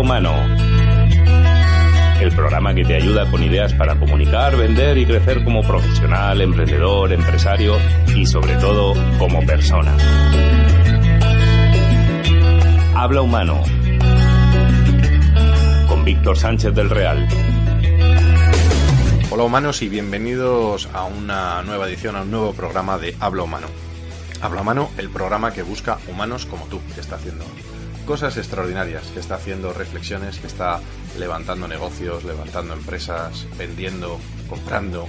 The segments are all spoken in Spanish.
Humano, el programa que te ayuda con ideas para comunicar, vender y crecer como profesional, emprendedor, empresario y sobre todo como persona. Habla Humano, con Víctor Sánchez del Real. Hola humanos y bienvenidos a una nueva edición, a un nuevo programa de Habla Humano. Habla Humano, el programa que busca humanos como tú, que está haciendo cosas extraordinarias, que está haciendo reflexiones, que está levantando negocios, levantando empresas, vendiendo, comprando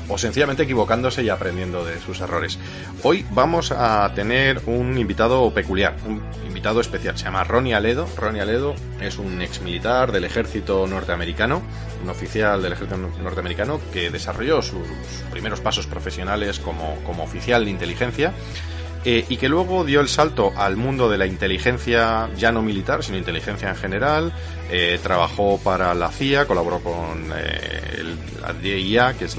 o sencillamente equivocándose y aprendiendo de sus errores. Hoy vamos a tener un invitado peculiar, un invitado especial. Se llama Ronnie Aledo. Ronnie Aledo es un exmilitar del ejército norteamericano, un oficial del ejército norteamericano que desarrolló sus primeros pasos profesionales como oficial de inteligencia. Y que luego dio el salto al mundo de la inteligencia, ya no militar, sino inteligencia en general. Trabajó para la CIA, colaboró con la DIA, que es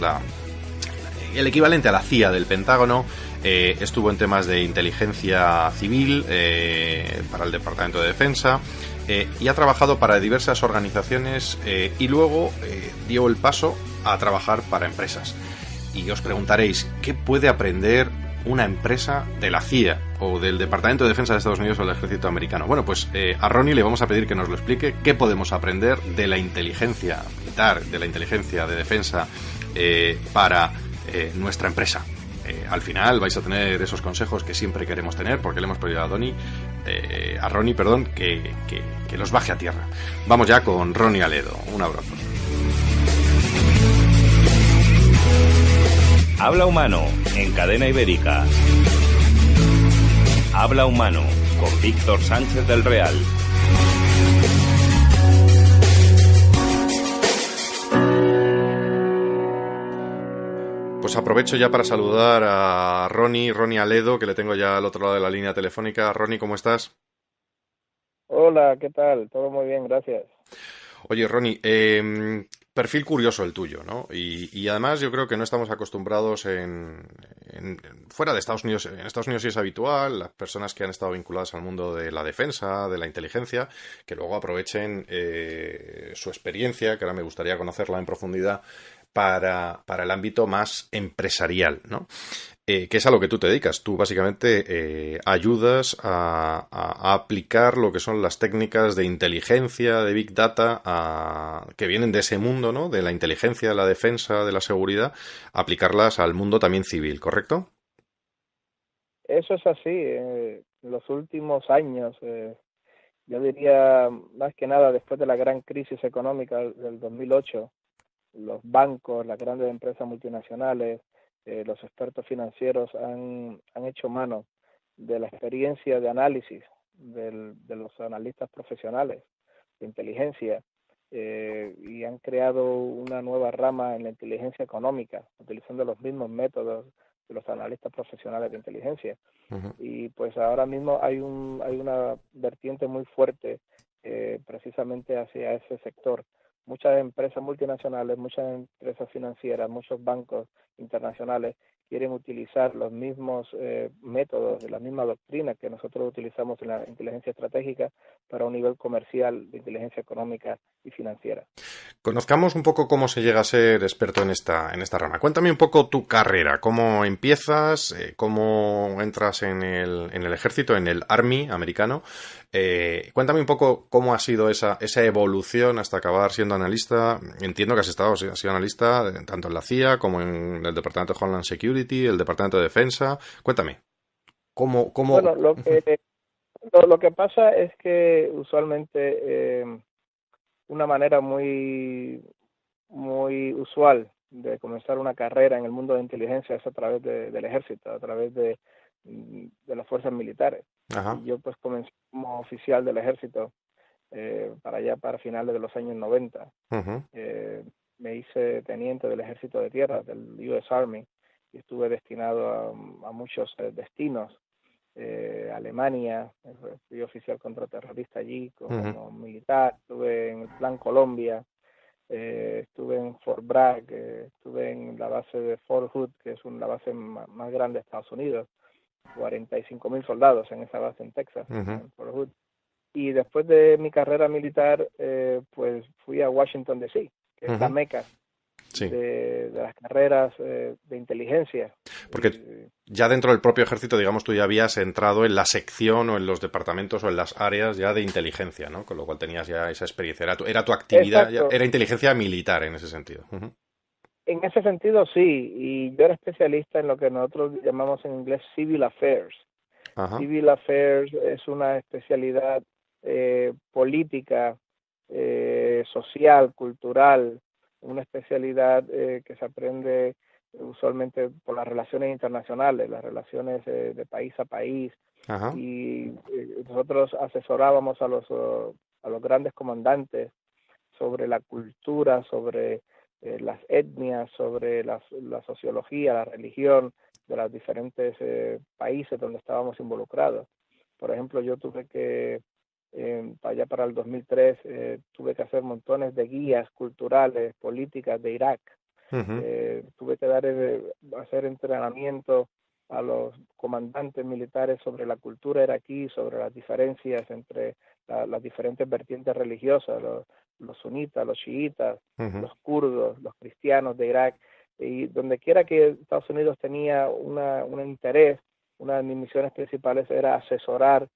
el equivalente a la CIA del Pentágono. Estuvo en temas de inteligencia civil para el Departamento de Defensa. Y ha trabajado para diversas organizaciones y luego dio el paso a trabajar para empresas. Y os preguntaréis, ¿qué puede aprender una empresa de la CIA o del Departamento de Defensa de Estados Unidos o del Ejército Americano? Bueno, pues a Ronnie le vamos a pedir que nos lo explique, qué podemos aprender de la inteligencia militar, de la inteligencia de defensa para nuestra empresa. Al final vais a tener esos consejos que siempre queremos tener, porque le hemos pedido a Ronnie, que los baje a tierra. Vamos ya con Ronnie Aledo. Un abrazo. Habla Humano, en Cadena Ibérica. Habla Humano, con Víctor Sánchez del Real. Pues aprovecho ya para saludar a Ronnie Aledo, que le tengo ya al otro lado de la línea telefónica. Ronnie, ¿cómo estás? Hola, ¿qué tal? Todo muy bien, gracias. Oye, Ronnie, perfil curioso el tuyo, ¿no? Y además yo creo que no estamos acostumbrados fuera de Estados Unidos. En Estados Unidos sí es habitual, las personas que han estado vinculadas al mundo de la defensa, de la inteligencia, que luego aprovechen su experiencia, que ahora me gustaría conocerla en profundidad, para el ámbito más empresarial, ¿no? Que es a lo que tú te dedicas. Tú básicamente ayudas a aplicar lo que son las técnicas de inteligencia, de Big Data, que vienen de ese mundo, ¿no? De la inteligencia, de la defensa, de la seguridad, aplicarlas al mundo también civil, ¿correcto? Eso es así. En los últimos años, yo diría más que nada después de la gran crisis económica del 2008, los bancos, las grandes empresas multinacionales, los expertos financieros han hecho mano de la experiencia de análisis de los analistas profesionales de inteligencia y han creado una nueva rama en la inteligencia económica, utilizando los mismos métodos de los analistas profesionales de inteligencia. Uh-huh. Y pues ahora mismo hay una vertiente muy fuerte precisamente hacia ese sector. Muchas empresas multinacionales, muchas empresas financieras, muchos bancos internacionales quieren utilizar los mismos métodos, la misma doctrina que nosotros utilizamos en la inteligencia estratégica para un nivel comercial de inteligencia económica y financiera. Conozcamos un poco cómo se llega a ser experto en esta rama. Cuéntame un poco tu carrera, cómo empiezas, cómo entras en el ejército, en el Army americano. Cuéntame un poco cómo ha sido esa evolución hasta acabar siendo analista. Entiendo que has sido analista tanto en la CIA como en el Departamento de Homeland Security, el Departamento de Defensa. Cuéntame, ¿cómo? Bueno, lo que pasa es que usualmente una manera muy usual de comenzar una carrera en el mundo de inteligencia es a través del ejército, a través de las fuerzas militares. Ajá. Y yo pues comencé como oficial del ejército para finales de los años 90. Uh-huh. Me hice teniente del ejército de tierra, del US Army, y estuve destinado a muchos destinos. Alemania, fui oficial contraterrorista allí como militar, estuve en el Plan Colombia, estuve en Fort Bragg, estuve en la base de Fort Hood, que es la base más grande de Estados Unidos, 45,000 soldados en esa base en Texas, en Fort Hood. Y después de mi carrera militar, pues fui a Washington, D.C., que es la meca Sí. de las carreras de inteligencia. Porque ya dentro del propio ejército, digamos, tú ya habías entrado en la sección o en los departamentos o en las áreas ya de inteligencia, ¿no? Con lo cual tenías ya esa experiencia. Era tu actividad, Exacto. era inteligencia militar en ese sentido. En ese sentido, sí. Y yo era especialista en lo que nosotros llamamos en inglés Civil Affairs. Ajá. Civil Affairs es una especialidad política, social, cultural, una especialidad que se aprende usualmente por las relaciones internacionales, las relaciones de país a país. Ajá. Y nosotros asesorábamos a los grandes comandantes sobre la cultura, sobre las etnias, sobre la sociología, la religión de los diferentes países donde estábamos involucrados. Por ejemplo, yo tuve que, allá para el 2003, tuve que hacer montones de guías culturales, políticas de Irak. Tuve que hacer entrenamiento a los comandantes militares sobre la cultura iraquí, sobre las diferencias entre las diferentes vertientes religiosas, los sunitas, los chiitas, los kurdos, los cristianos de Irak, y donde quiera que Estados Unidos tenía un interés, una de mis misiones principales era asesorar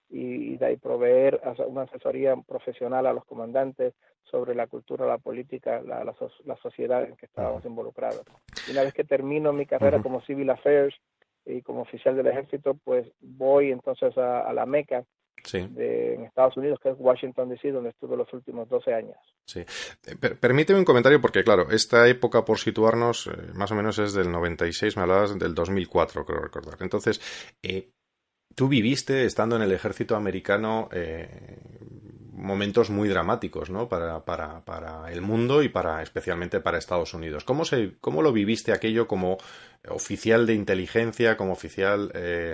y proveer una asesoría profesional a los comandantes sobre la cultura, la política, la sociedad en que estábamos involucrados. Y una vez que termino mi carrera como Civil Affairs y como oficial del ejército, pues voy entonces a la meca en Estados Unidos, que es Washington, D.C., donde estuve los últimos 12 años. Sí. Permíteme un comentario porque, claro, esta época, por situarnos, más o menos es del 96, me hablabas del 2004, creo recordar. Entonces, tú viviste, estando en el ejército americano, momentos muy dramáticos, ¿no? Para el mundo y especialmente para Estados Unidos. ¿Cómo lo viviste aquello como oficial de inteligencia, como oficial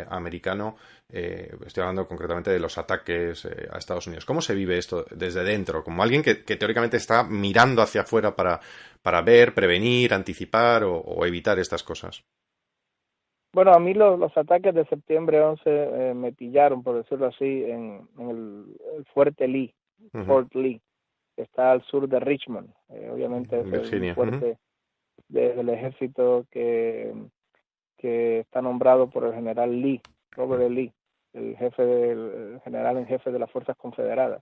americano? Estoy hablando concretamente de los ataques a Estados Unidos. ¿Cómo se vive esto desde dentro? Como alguien que teóricamente está mirando hacia afuera para ver, prevenir, anticipar o evitar estas cosas. Bueno, a mí los ataques de septiembre 11 me pillaron, por decirlo así, en el fuerte Lee, Fort Lee, que está al sur de Richmond. Obviamente es un fuerte del ejército que está nombrado por el general Lee, Robert E. Lee, el general en jefe de las Fuerzas Confederadas.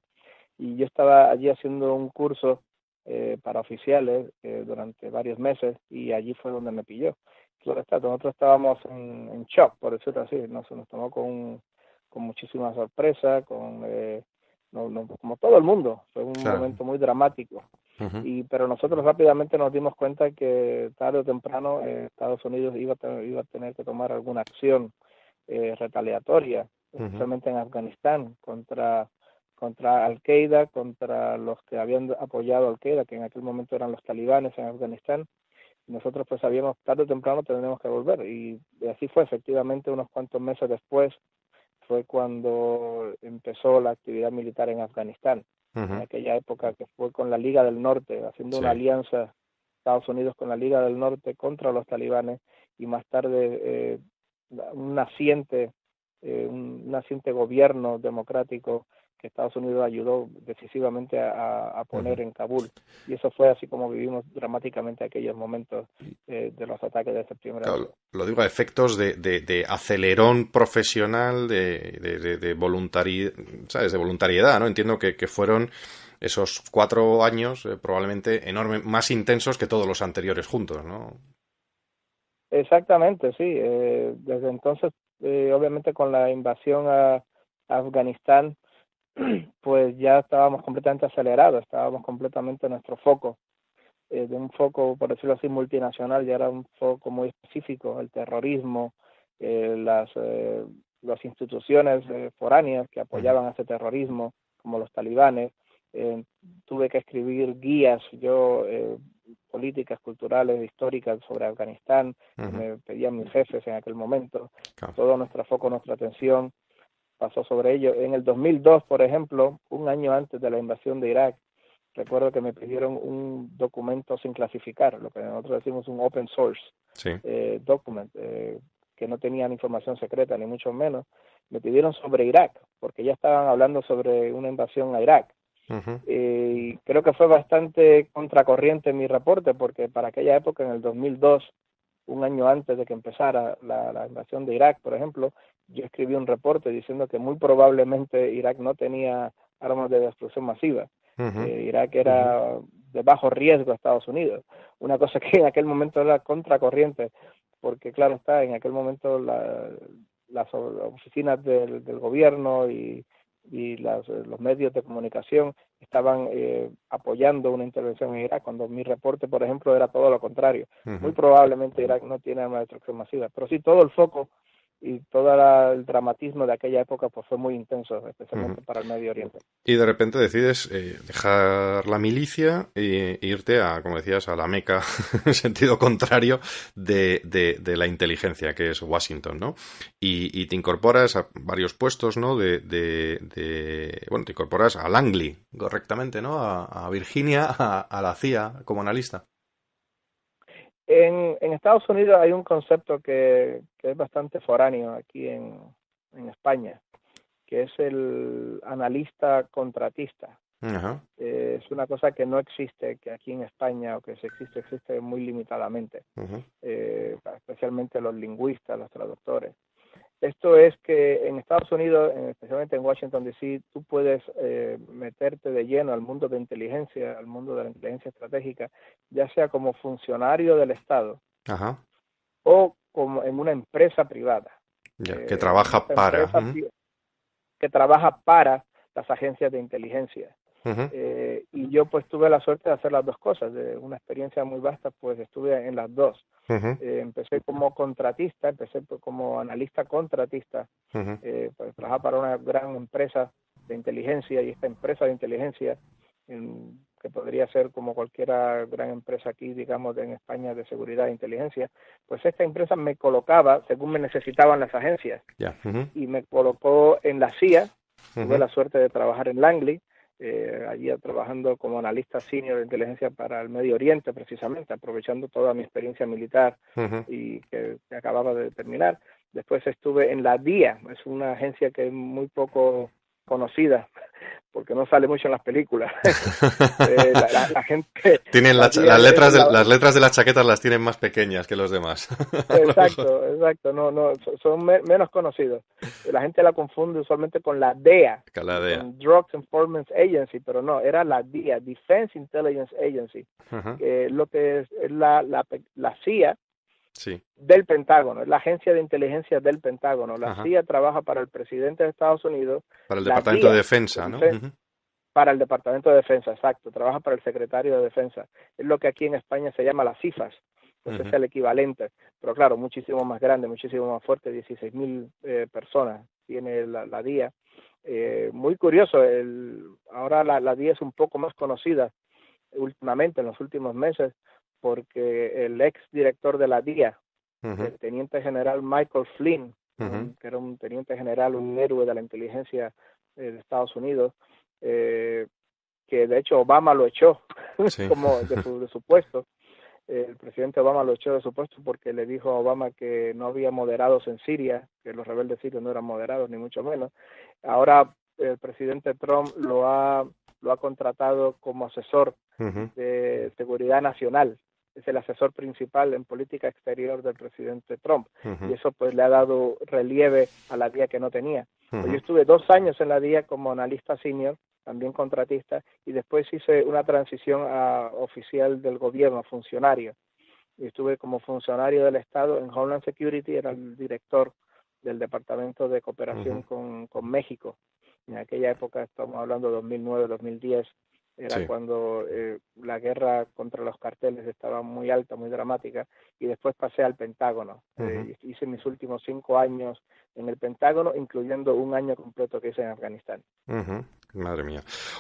Y yo estaba allí haciendo un curso para oficiales durante varios meses, y allí fue donde me pilló. Nosotros estábamos en shock, por decirlo así, nos tomó con muchísima sorpresa, como todo el mundo. Fue un momento muy dramático. Pero nosotros rápidamente nos dimos cuenta que tarde o temprano Estados Unidos iba a tener que tomar alguna acción retaliatoria, especialmente en Afganistán, contra Al-Qaeda, contra los que habían apoyado a Al-Qaeda, que en aquel momento eran los talibanes en Afganistán. Nosotros pues sabíamos tarde o temprano tendríamos que volver, y así fue. Efectivamente, unos cuantos meses después fue cuando empezó la actividad militar en Afganistán, en aquella época, que fue con la Liga del Norte, haciendo una alianza Estados Unidos con la Liga del Norte contra los talibanes, y más tarde un naciente gobierno democrático que Estados Unidos ayudó decisivamente a poner en Kabul. Y eso fue así como vivimos dramáticamente aquellos momentos de los ataques de septiembre. Claro, lo digo a efectos de acelerón profesional, de voluntariedad, ¿sabes? De voluntariedad, ¿no? Entiendo que fueron esos 4 años probablemente más intensos que todos los anteriores juntos, ¿no? Exactamente, sí. Desde entonces, obviamente con la invasión a Afganistán, pues ya estábamos completamente acelerados, estábamos completamente en nuestro foco, de un foco, por decirlo así, multinacional. Ya era un foco muy específico: el terrorismo, las instituciones foráneas que apoyaban ese terrorismo, como los talibanes. Tuve que escribir guías, políticas, culturales, históricas sobre Afganistán, que me pedían mis jefes en aquel momento. Todo nuestro foco, nuestra atención pasó sobre ello. En el 2002, por ejemplo, un año antes de la invasión de Irak, recuerdo que me pidieron un documento sin clasificar, lo que nosotros decimos un open source document, que que no tenían información secreta, ni mucho menos, me pidieron sobre Irak, porque ya estaban hablando sobre una invasión a Irak. Y creo que fue bastante contracorriente mi reporte, porque para aquella época, en el 2002, un año antes de que empezara la invasión de Irak, por ejemplo, yo escribí un reporte diciendo que muy probablemente Irak no tenía armas de destrucción masiva. Irak era de bajo riesgo a Estados Unidos. Una cosa que en aquel momento era contracorriente, porque claro está, en aquel momento las oficinas del gobierno y los medios de comunicación estaban apoyando una intervención en Irak, cuando mi reporte, por ejemplo, era todo lo contrario. Muy probablemente Irak no tiene armas de destrucción masiva, pero sí todo el foco y todo el dramatismo de aquella época pues fue muy intenso, especialmente para el Medio Oriente. Y de repente decides dejar la milicia e irte a, como decías, a la Meca, en sentido contrario de la inteligencia, que es Washington, ¿no? Y te incorporas a varios puestos, ¿no? Bueno, te incorporas a Langley, correctamente, ¿no? A Virginia, a la CIA, como analista. En Estados Unidos hay un concepto que es bastante foráneo aquí en España, que es el analista contratista. Es una cosa que no existe, que aquí en España, o que si existe muy limitadamente, especialmente los lingüistas, los traductores. Esto es que en Estados Unidos, especialmente en Washington D.C., tú puedes meterte de lleno al mundo de inteligencia, al mundo de la inteligencia estratégica, ya sea como funcionario del Estado o como en una empresa privada. Que trabaja para. Que trabaja para las agencias de inteligencia. Y yo pues tuve la suerte de hacer las dos cosas, de una experiencia muy vasta, pues estuve en las dos. Empecé como contratista, empecé como analista contratista, pues trabajaba para una gran empresa de inteligencia, y esta empresa de inteligencia, que podría ser como cualquier gran empresa aquí, digamos, en España, de seguridad e inteligencia, pues esta empresa me colocaba según me necesitaban las agencias, y me colocó en la CIA. Tuve la suerte de trabajar en Langley, allí trabajando como analista senior de inteligencia para el Medio Oriente, precisamente, aprovechando toda mi experiencia militar y que acababa de terminar. Después estuve en la DIA, es una agencia que es muy poco conocida, porque no sale mucho en las películas. La gente tienen las letras de las chaquetas las tienen más pequeñas que los demás. Exacto, no son menos conocidos. La gente la confunde usualmente con la DEA, con Drugs Enforcement Agency, pero no, era la DIA, Defense Intelligence Agency, lo que es la CIA. Del Pentágono, es la agencia de inteligencia del Pentágono. La CIA trabaja para el presidente de Estados Unidos. Para el Departamento de Defensa, ¿no? Para el Departamento de Defensa, exacto. Trabaja para el Secretario de Defensa. Es lo que aquí en España se llama las CIFAS. Entonces es el equivalente. Pero claro, muchísimo más grande, muchísimo más fuerte. 16,000 personas tiene la DIA. Muy curioso. Ahora la DIA es un poco más conocida últimamente, en los últimos meses, porque el ex director de la DIA, el teniente general Michael Flynn, que era un teniente general, un héroe de la inteligencia de Estados Unidos, que de hecho Obama lo echó como de su puesto. El presidente Obama lo echó de su puesto porque le dijo a Obama que no había moderados en Siria, que los rebeldes sirios no eran moderados, ni mucho menos. Ahora el presidente Trump lo ha contratado como asesor de seguridad nacional. Es el asesor principal en política exterior del presidente Trump, y eso pues le ha dado relieve a la DIA que no tenía. Pues yo estuve 2 años en la DIA como analista senior, también contratista, y después hice una transición a oficial del gobierno, funcionario, y estuve como funcionario del Estado en Homeland Security, era el director del Departamento de Cooperación con México. En aquella época, estamos hablando de 2009, 2010, era cuando la guerra contra los carteles estaba muy alta, muy dramática, y después pasé al Pentágono. Hice mis últimos 5 años en el Pentágono, incluyendo un año completo que hice en Afganistán. Madre mía.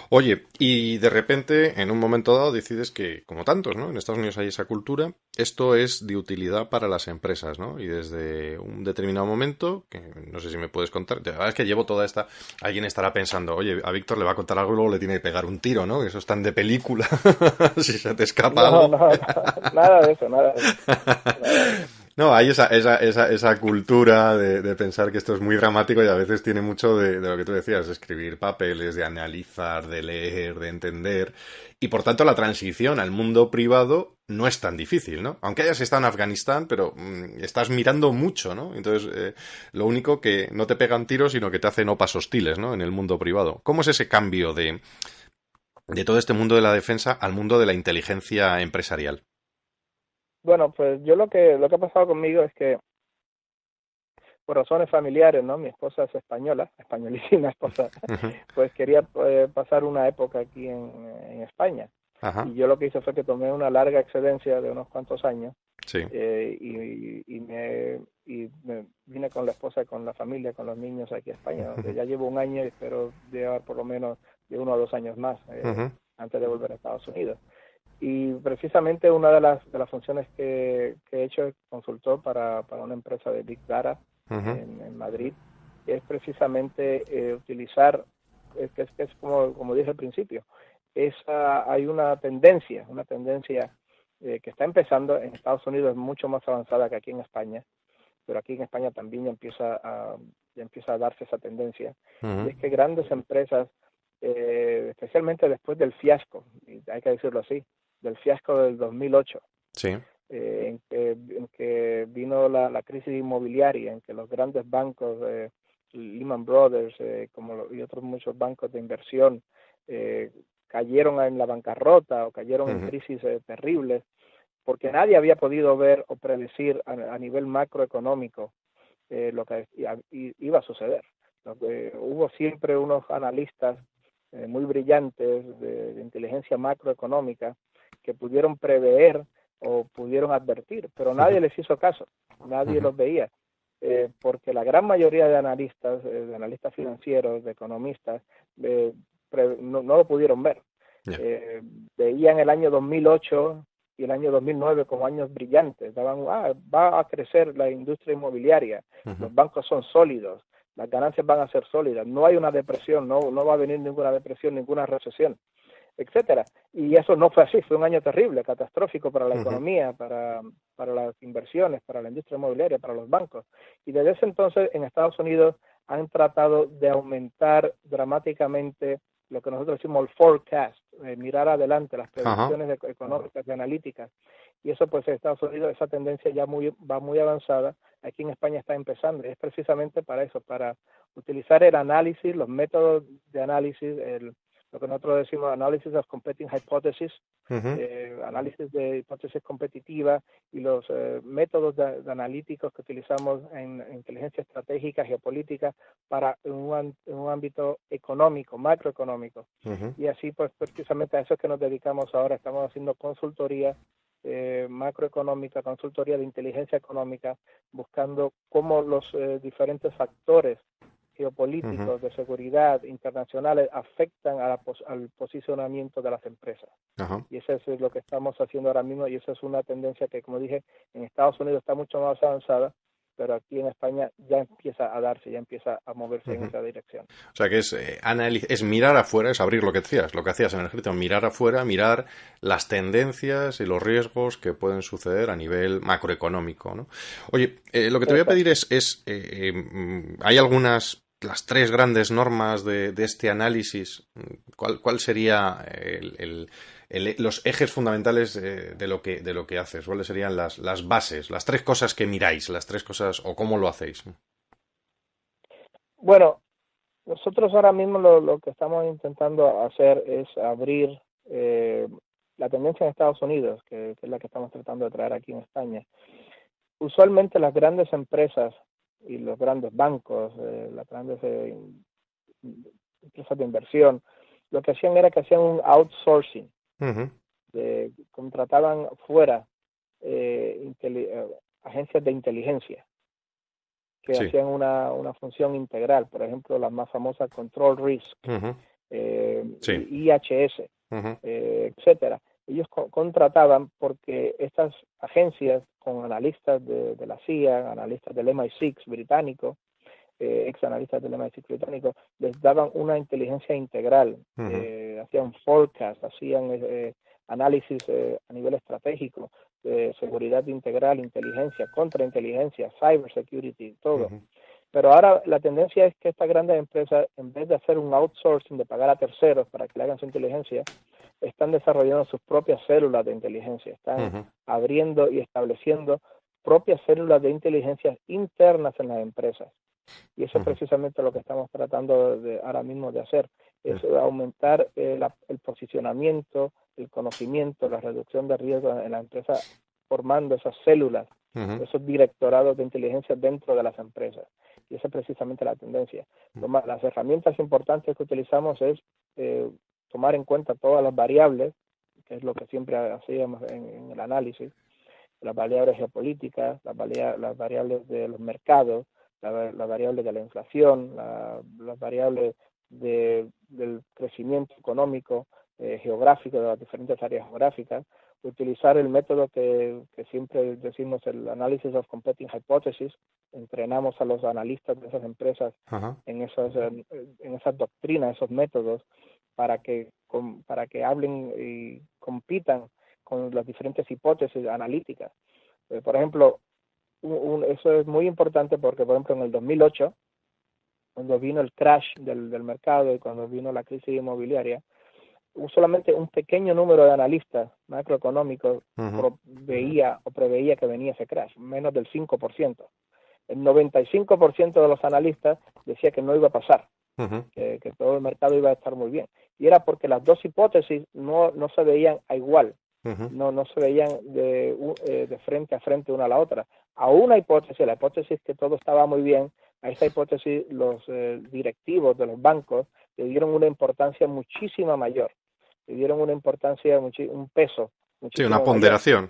Oye, y de repente, en un momento dado, decides que, como tantos, ¿no? En Estados Unidos hay esa cultura, esto es de utilidad para las empresas, ¿no? Y desde un determinado momento, que no sé si me puedes contar, la verdad es que llevo toda esta... Alguien estará pensando, oye, a Víctor le va a contar algo y luego le tiene que pegar un tiro, ¿no? Que eso es tan de película, si se te escapa algo. No, nada de eso. No, hay esa cultura de pensar que esto es muy dramático y a veces tiene mucho de lo que tú decías, de escribir papeles, de analizar, de leer, de entender. Y por tanto la transición al mundo privado no es tan difícil, ¿no? Aunque hayas estado en Afganistán, pero estás mirando mucho, ¿no? Entonces, lo único que no te pegan tiros, sino que te hacen opas hostiles, ¿no? En el mundo privado. ¿Cómo es ese cambio de todo este mundo de la defensa al mundo de la inteligencia empresarial? Bueno, pues yo lo que ha pasado conmigo es que por razones familiares, ¿no? Mi esposa es española, españolísima esposa, Ujú. pues quería pasar una época aquí en España. Ajá, Y yo lo que hice fue que tomé una larga excedencia de unos cuantos años sí. y me vine con la esposa, con la familia, con los niños aquí a España, donde ya llevo un año y espero llevar por lo menos de 1 o 2 años más Ujú, antes de volver a Estados Unidos. Y precisamente una de las funciones que he hecho es consultor para una empresa de Big Data ujú, en Madrid, es precisamente utilizar, que es como dije al principio, hay una tendencia que está empezando en Estados Unidos, es mucho más avanzada que aquí en España, pero aquí en España también ya empieza a darse esa tendencia, y ujú. es que grandes empresas, especialmente después del fiasco, y hay que decirlo así, del fiasco del 2008, Sí. en que vino la crisis inmobiliaria, en que los grandes bancos, Lehman Brothers y otros muchos bancos de inversión, eh, cayeron en la bancarrota o cayeron en Ujú, crisis terribles, porque nadie había podido ver o predecir a nivel macroeconómico lo que iba a suceder. Hubo siempre unos analistas muy brillantes de inteligencia macroeconómica que pudieron prever o pudieron advertir, pero ujú, nadie les hizo caso, nadie ujú. los veía, porque la gran mayoría de analistas financieros, de economistas, no lo pudieron ver. Ya. Eh, Veían el año 2008 y el año 2009 como años brillantes, va a crecer la industria inmobiliaria, Ujú, los bancos son sólidos, las ganancias van a ser sólidas, no hay una depresión, no va a venir ninguna depresión, ninguna recesión, etcétera. Y eso no fue así, fue un año terrible, catastrófico para la ujú, economía, para las inversiones, para la industria inmobiliaria, para los bancos. Y desde ese entonces en Estados Unidos han tratado de aumentar dramáticamente lo que nosotros decimos el forecast, mirar adelante, las ajá, predicciones económicas y analíticas. Y eso pues en Estados Unidos, esa tendencia ya va muy avanzada, aquí en España está empezando, y es precisamente para eso, para utilizar el análisis, los métodos de análisis, lo que nosotros decimos análisis of competing hypothesis, ujú, análisis de hipótesis competitiva y los métodos de analíticos que utilizamos en inteligencia estratégica, geopolítica, para en un ámbito económico, macroeconómico. ujú. Y así, pues, precisamente a eso es que nos dedicamos ahora. Estamos haciendo consultoría macroeconómica, consultoría de inteligencia económica, buscando cómo los diferentes factores Ujú, geopolíticos de seguridad internacionales afectan al posicionamiento de las empresas. ajá. Y eso es lo que estamos haciendo ahora mismo y eso es una tendencia que, como dije, en Estados Unidos está mucho más avanzada, pero aquí en España ya empieza a darse, ya empieza a moverse en Ujú. esa dirección. O sea que es, es mirar afuera, es abrir lo que hacías en el ejército, mirar afuera, mirar las tendencias y los riesgos que pueden suceder a nivel macroeconómico, ¿no? Oye, lo que te voy a pedir Exacto. hay algunas, las tres grandes normas de este análisis. ¿Cuál sería los ejes fundamentales de lo que haces? ¿Cuáles serían las bases, las tres cosas que miráis, las tres cosas o cómo lo hacéis? Bueno, nosotros ahora mismo lo que estamos intentando hacer es abrir la tendencia en Estados Unidos, que es la que estamos tratando de traer aquí en España. Usualmente las grandes empresas y los grandes bancos, las grandes empresas de inversión, lo que hacían era que hacían un outsourcing, Ujú, contrataban fuera agencias de inteligencia que sí, hacían una función integral, por ejemplo, la más famosa Control Risk, ujú, sí. IHS, Ujú, etcétera. Ellos contrataban porque estas agencias con analistas de la CIA, analistas del MI6 británico, ex analistas del MI6 británico, les daban una inteligencia integral, ujú, hacían forecast, hacían análisis a nivel estratégico, seguridad integral, inteligencia, contrainteligencia, cybersecurity, todo. Pero ahora la tendencia es que estas grandes empresas, en vez de hacer un outsourcing, de pagar a terceros para que le hagan su inteligencia, están desarrollando sus propias células de inteligencia, están abriendo y estableciendo propias células de inteligencia internas en las empresas. Y eso es precisamente lo que estamos tratando ahora mismo de hacer, es aumentar el posicionamiento, el conocimiento, la reducción de riesgos en la empresa, formando esas células, esos directorados de inteligencia dentro de las empresas. Y esa es precisamente la tendencia. Las herramientas importantes que utilizamos es tomar en cuenta todas las variables, que es lo que siempre hacíamos en el análisis, las variables geopolíticas, las variables de los mercados, las variables de la inflación, las variables del crecimiento económico, geográfico, de las diferentes áreas geográficas, utilizar el método que siempre decimos, el Analysis of Competing Hypotheses. Entrenamos a los analistas de esas empresas en esas doctrinas, esos métodos, para que hablen y compitan con las diferentes hipótesis analíticas. Por ejemplo, eso es muy importante porque, por ejemplo, en el 2008, cuando vino el crash del mercado y cuando vino la crisis inmobiliaria, solamente un pequeño número de analistas macroeconómicos preveía que venía ese crash, menos del 5%. El 95% de los analistas decía que no iba a pasar, que todo el mercado iba a estar muy bien. Y era porque las dos hipótesis no se veían a igual, no se veían de frente a frente una a la otra. A una hipótesis, la hipótesis que todo estaba muy bien, a esa hipótesis los directivos de los bancos le dieron una importancia muchísima mayor, le dieron una importancia, un peso muchísimo una ponderación.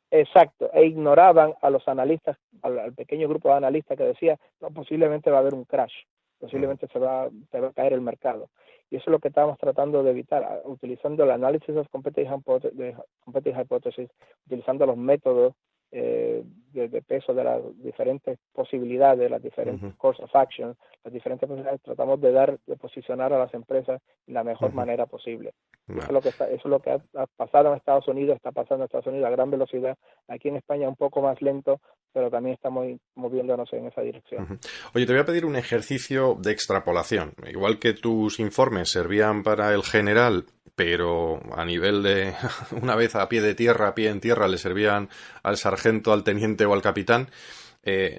Exacto, e ignoraban a los analistas, al pequeño grupo de analistas que decía, no, posiblemente va a haber un crash, posiblemente se va a caer el mercado. Y eso es lo que estamos tratando de evitar, utilizando el análisis de competing hypothesis, utilizando los métodos de peso de las diferentes posibilidades, las diferentes course of action, las diferentes posibilidades, tratamos de posicionar a las empresas de la mejor manera posible. Eso es lo que ha pasado en Estados Unidos, está pasando en Estados Unidos a gran velocidad. Aquí en España un poco más lento, pero también estamos moviéndonos en esa dirección. Oye, te voy a pedir un ejercicio de extrapolación. Igual que tus informes servían para el general, pero a nivel de una vez a pie en tierra, le servían al sargento, al teniente o al capitán.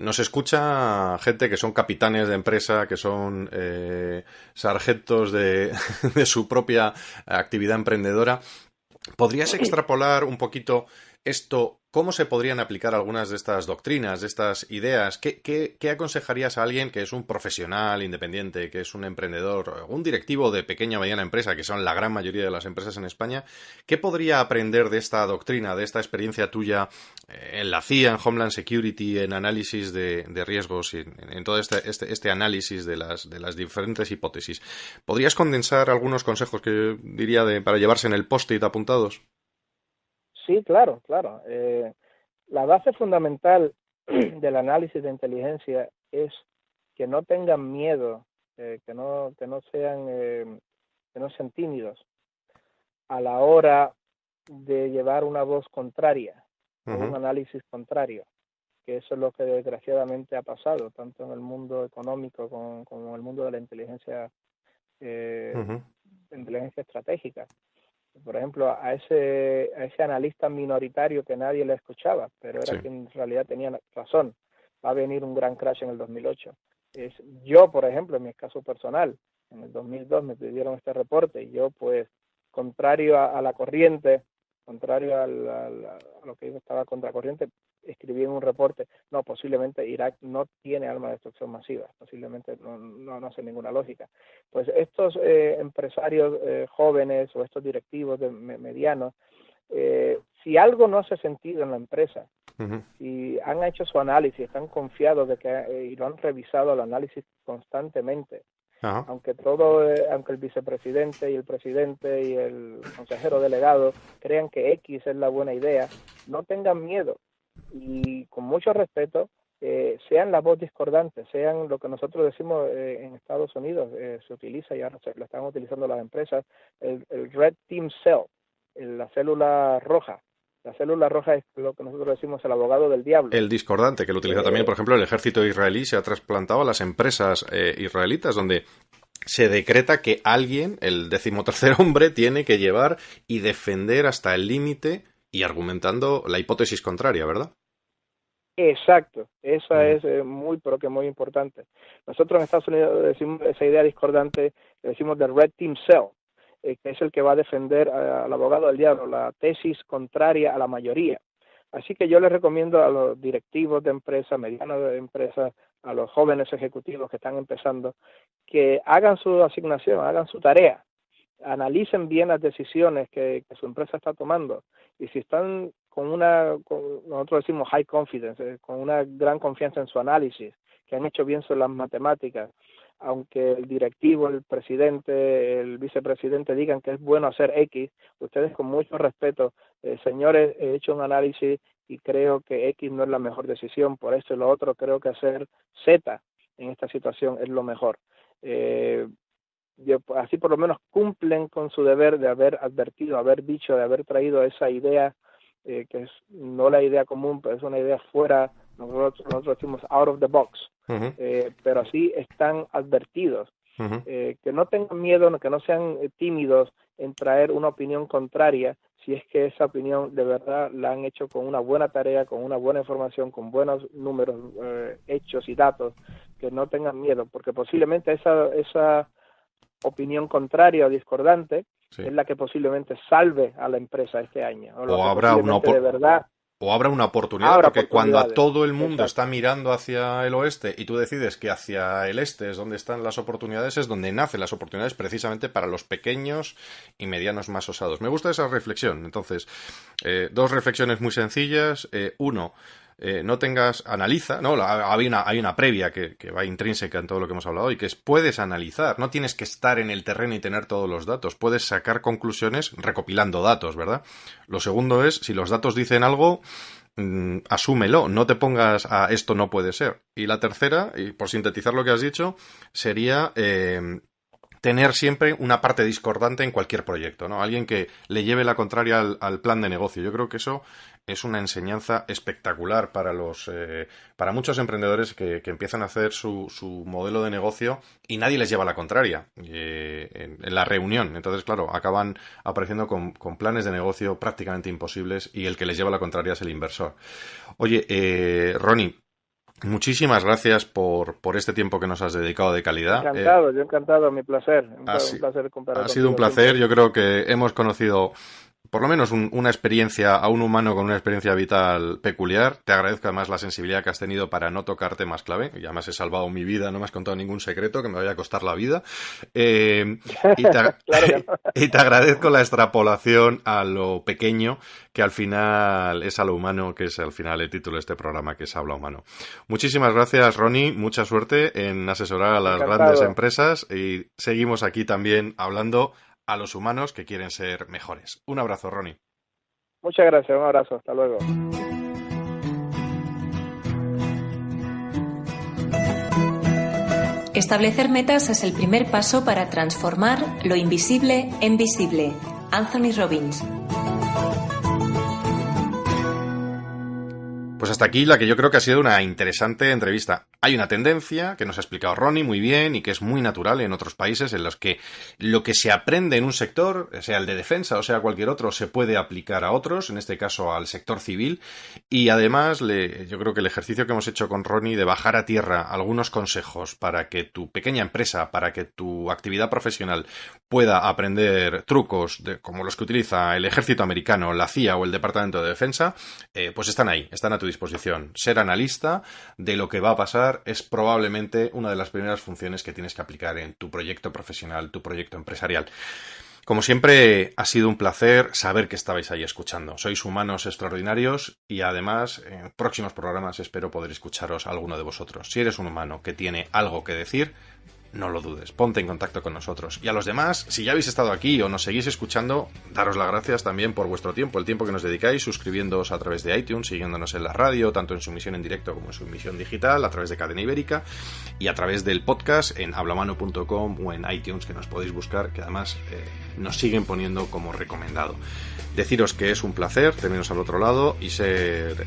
Nos escucha gente que son capitanes de empresa, que son sargentos de su propia actividad emprendedora. ¿Podrías extrapolar un poquito esto? ¿Cómo se podrían aplicar algunas de estas doctrinas, de estas ideas? ¿Qué aconsejarías a alguien que es un profesional independiente, que es un emprendedor, un directivo de pequeña o mediana empresa, que son la gran mayoría de las empresas en España? ¿Qué podría aprender de esta doctrina, de esta experiencia tuya en la CIA, en Homeland Security, en análisis de riesgos, en todo este análisis de las diferentes hipótesis? ¿Podrías condensar algunos consejos que diría para llevarse en el post-it apuntados? Sí, claro. La base fundamental del análisis de inteligencia es que no tengan miedo, que no sean tímidos a la hora de llevar una voz contraria, o un análisis contrario, que eso es lo que desgraciadamente ha pasado, tanto en el mundo económico como en el mundo de la inteligencia estratégica. Por ejemplo, a ese analista minoritario que nadie le escuchaba, pero era quien en realidad tenía razón. Va a venir un gran crash en el 2008. Yo, por ejemplo, en mi caso personal, en el 2002 me pidieron este reporte y yo, pues, contrario a la corriente, contrario a lo que yo estaba contracorriente, escribí en un reporte, no, posiblemente Irak no tiene armas de destrucción masiva, posiblemente no hace ninguna lógica. Pues estos empresarios jóvenes o estos directivos medianos, si algo no hace sentido en la empresa, si han hecho su análisis, están confiados de que y lo han revisado el análisis constantemente, aunque el vicepresidente y el presidente y el consejero delegado crean que X es la buena idea, no tengan miedo y con mucho respeto sean la voz discordante, sean lo que nosotros decimos en Estados Unidos, se utiliza y ahora lo están utilizando las empresas, el Red Team Cell, la célula roja, La célula roja es lo que nosotros decimos el abogado del diablo. El discordante, que lo utiliza también, por ejemplo, el ejército israelí se ha trasplantado a las empresas israelitas, donde se decreta que alguien, el 13º hombre, tiene que llevar y defender hasta el límite y argumentando la hipótesis contraria, ¿verdad? Exacto, esa es pero que muy importante. Nosotros en Estados Unidos decimos esa idea discordante, decimos del Red Team Cell, que es el que va a defender al abogado del diablo, la tesis contraria a la mayoría. Así que yo les recomiendo a los directivos de empresas, medianos de empresas, a los jóvenes ejecutivos que están empezando, que hagan su asignación, hagan su tarea, analicen bien las decisiones que su empresa está tomando, y si están nosotros decimos high confidence, con una gran confianza en su análisis, que han hecho bien las matemáticas, aunque el directivo, el presidente, el vicepresidente digan que es bueno hacer X, ustedes con mucho respeto, señores, he hecho un análisis y creo que X no es la mejor decisión, por esto y lo otro, creo que hacer Z en esta situación es lo mejor. Así por lo menos cumplen con su deber de haber advertido, haber dicho, de haber traído esa idea, que es no la idea común, pero es una idea fuera, nosotros decimos out of the box, pero así están advertidos, que no tengan miedo, que no sean tímidos en traer una opinión contraria, si es que esa opinión de verdad la han hecho con una buena tarea, con una buena información, con buenos números, hechos y datos, que no tengan miedo, porque posiblemente esa opinión contraria o discordante es la que posiblemente salve a la empresa este año. O habrá una oportunidad, porque cuando todo el mundo está mirando hacia el oeste y tú decides que hacia el este es donde están las oportunidades, es donde nacen las oportunidades precisamente para los pequeños y medianos más osados. Me gusta esa reflexión. Entonces, dos reflexiones muy sencillas. Uno, analiza, ¿no? Hay una previa que va intrínseca en todo lo que hemos hablado y que es, puedes analizar, no tienes que estar en el terreno y tener todos los datos, puedes sacar conclusiones recopilando datos, ¿verdad? Lo segundo es, si los datos dicen algo, asúmelo, no te pongas a esto no puede ser. Y la tercera, y por sintetizar lo que has dicho, sería tener siempre una parte discordante en cualquier proyecto, ¿no? Alguien que le lleve la contraria al plan de negocio. Yo creo que eso es una enseñanza espectacular para muchos emprendedores que empiezan a hacer su modelo de negocio y nadie les lleva la contraria en la reunión. Entonces, claro, acaban apareciendo con planes de negocio prácticamente imposibles y el que les lleva la contraria es el inversor. Oye, Ronnie, muchísimas gracias por este tiempo que nos has dedicado de calidad. Yo encantado, mi placer. Un placer compartir. Ha sido un placer. Yo creo que hemos conocido por lo menos una experiencia a un humano con una experiencia vital peculiar. Te agradezco además la sensibilidad que has tenido para no tocar temas clave. Y además he salvado mi vida, no me has contado ningún secreto que me vaya a costar la vida. Y te agradezco la extrapolación a lo pequeño, que al final es a lo humano, que es al final el título de este programa, que es Habla Humano. Muchísimas gracias, Ronnie. Mucha suerte en asesorar a las grandes empresas y seguimos aquí también hablando a los humanos que quieren ser mejores. Un abrazo, Ronnie. Muchas gracias, un abrazo, hasta luego. Establecer metas es el primer paso para transformar lo invisible en visible. Anthony Robbins. Pues hasta aquí la que yo creo que ha sido una interesante entrevista. Hay una tendencia que nos ha explicado Ronnie muy bien y que es muy natural en otros países en los que lo que se aprende en un sector, sea el de defensa o sea cualquier otro, se puede aplicar a otros, en este caso al sector civil. Y además yo creo que el ejercicio que hemos hecho con Ronnie de bajar a tierra algunos consejos para que tu pequeña empresa, para que tu actividad profesional pueda aprender trucos como los que utiliza el ejército americano, la CIA o el Departamento de Defensa, pues están ahí, están a tu disposición. Ser analista de lo que va a pasar es probablemente una de las primeras funciones que tienes que aplicar en tu proyecto profesional, tu proyecto empresarial. Como siempre, ha sido un placer saber que estabais ahí escuchando. Sois humanos extraordinarios y además en próximos programas espero poder escucharos a alguno de vosotros. Si eres un humano que tiene algo que decir, no lo dudes, ponte en contacto con nosotros. Y a los demás, si ya habéis estado aquí o nos seguís escuchando, daros las gracias también por vuestro tiempo, el tiempo que nos dedicáis, suscribiéndoos a través de iTunes, siguiéndonos en la radio, tanto en su emisión en directo como en su emisión digital, a través de Cadena Ibérica y a través del podcast en hablamano.com o en iTunes, que nos podéis buscar, que además nos siguen poniendo como recomendado. Deciros que es un placer teneros al otro lado y ser